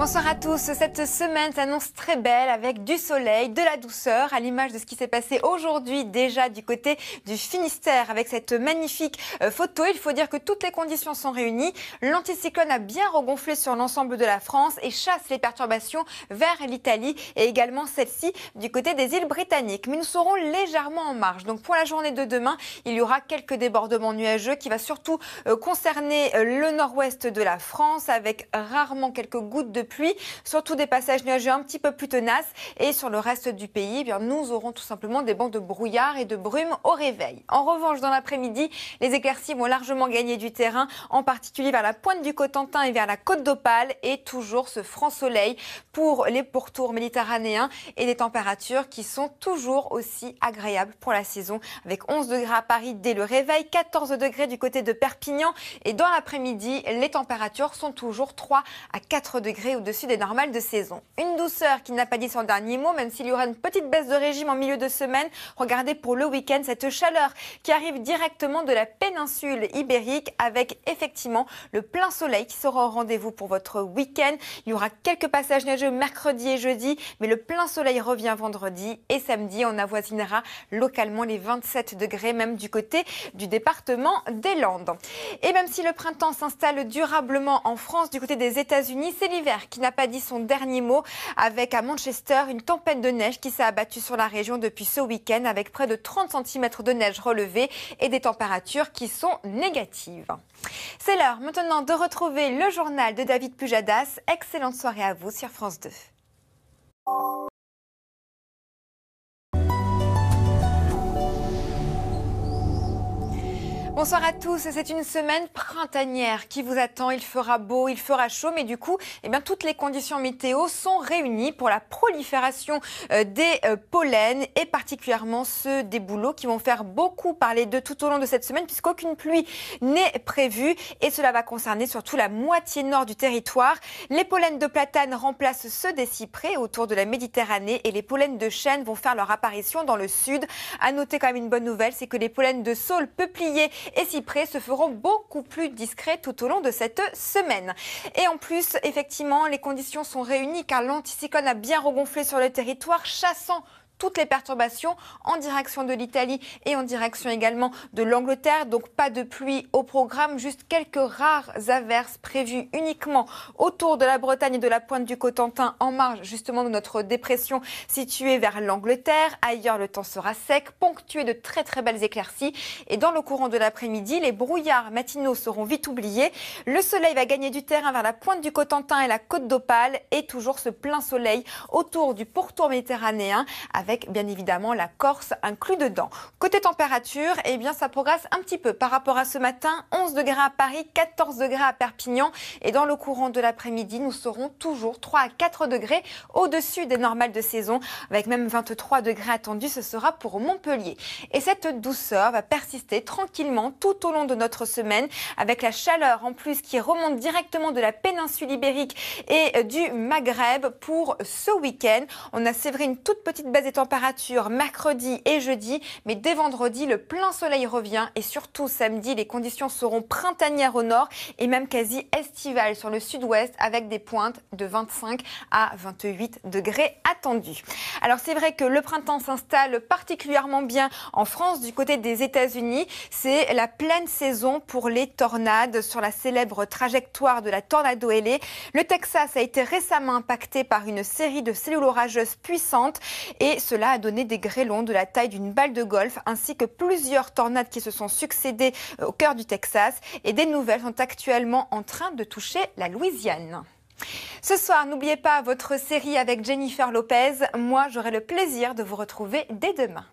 Bonsoir à tous. Cette semaine s'annonce très belle avec du soleil, de la douceur, à l'image de ce qui s'est passé aujourd'hui déjà du côté du Finistère avec cette magnifique photo. Il faut dire que toutes les conditions sont réunies. L'anticyclone a bien regonflé sur l'ensemble de la France et chasse les perturbations vers l'Italie et également celle-ci du côté des îles britanniques. Mais nous serons légèrement en marge. Donc pour la journée de demain, il y aura quelques débordements nuageux qui va surtout concerner le nord-ouest de la France avec rarement quelques gouttes de pluie, surtout des passages nuageux un petit peu plus tenaces. Et sur le reste du pays, nous aurons tout simplement des bancs de brouillard et de brume au réveil. En revanche, dans l'après-midi, les éclaircies vont largement gagner du terrain, en particulier vers la pointe du Cotentin et vers la Côte d'Opale. Et toujours ce franc soleil pour les pourtours méditerranéens et des températures qui sont toujours aussi agréables pour la saison, avec 11 degrés à Paris dès le réveil, 14 degrés du côté de Perpignan. Et dans l'après-midi, les températures sont toujours 3 à 4 degrés au-dessus des normales de saison. Une douceur qui n'a pas dit son dernier mot, même s'il y aura une petite baisse de régime en milieu de semaine. Regardez pour le week-end cette chaleur qui arrive directement de la péninsule ibérique avec effectivement le plein soleil qui sera au rendez-vous pour votre week-end. Il y aura quelques passages neigeux mercredi et jeudi, mais le plein soleil revient vendredi et samedi. On avoisinera localement les 27 degrés, même du côté du département des Landes. Et même si le printemps s'installe durablement en France, du côté des États-Unis, c'est l'hiver qui n'a pas dit son dernier mot, avec à Manchester une tempête de neige qui s'est abattue sur la région depuis ce week-end avec près de 30 cm de neige relevée et des températures qui sont négatives. C'est l'heure maintenant de retrouver le journal de David Pujadas. Excellente soirée à vous sur France 2. Bonsoir à tous, c'est une semaine printanière qui vous attend. Il fera beau, il fera chaud, mais du coup, toutes les conditions météo sont réunies pour la prolifération des pollens et particulièrement ceux des bouleaux qui vont faire beaucoup parler d'eux tout au long de cette semaine puisqu'aucune pluie n'est prévue et cela va concerner surtout la moitié nord du territoire. Les pollens de platane remplacent ceux des cyprès autour de la Méditerranée et les pollens de chêne vont faire leur apparition dans le sud. À noter quand même une bonne nouvelle, c'est que les pollens de saule, peuplier et cyprès se feront beaucoup plus discrets tout au long de cette semaine. Et en plus, effectivement, les conditions sont réunies car l'anticyclone a bien regonflé sur le territoire, chassant toutes les perturbations en direction de l'Italie et en direction également de l'Angleterre. Donc pas de pluie au programme, juste quelques rares averses prévues uniquement autour de la Bretagne et de la pointe du Cotentin en marge justement de notre dépression située vers l'Angleterre. Ailleurs, le temps sera sec, ponctué de très très belles éclaircies. Et dans le courant de l'après-midi, les brouillards matinaux seront vite oubliés. Le soleil va gagner du terrain vers la pointe du Cotentin et la Côte d'Opale et toujours ce plein soleil autour du pourtour méditerranéen avec bien évidemment la Corse inclus dedans. Côté température, ça progresse un petit peu par rapport à ce matin. 11 degrés à Paris, 14 degrés à Perpignan. Et dans le courant de l'après-midi, nous serons toujours 3 à 4 degrés au-dessus des normales de saison, avec même 23 degrés attendus. Ce sera pour Montpellier. Et cette douceur va persister tranquillement tout au long de notre semaine, avec la chaleur en plus qui remonte directement de la péninsule ibérique et du Maghreb pour ce week-end. On a c'est vrai une toute petite baisse des températures mercredi et jeudi, mais dès vendredi, le plein soleil revient et surtout samedi, les conditions seront printanières au nord et même quasi estivales sur le sud-ouest avec des pointes de 25 à 28 degrés attendus. Alors c'est vrai que le printemps s'installe particulièrement bien en France du côté des États-Unis. C'est la pleine saison pour les tornades sur la célèbre trajectoire de la Tornado Alley. Le Texas a été récemment impacté par une série de cellules orageuses puissantes et cela a donné des grêlons de la taille d'une balle de golf ainsi que plusieurs tornades qui se sont succédées au cœur du Texas et des nouvelles sont actuellement en train de toucher la Louisiane. Ce soir, n'oubliez pas votre série avec Jennifer Lopez. Moi, j'aurai le plaisir de vous retrouver dès demain.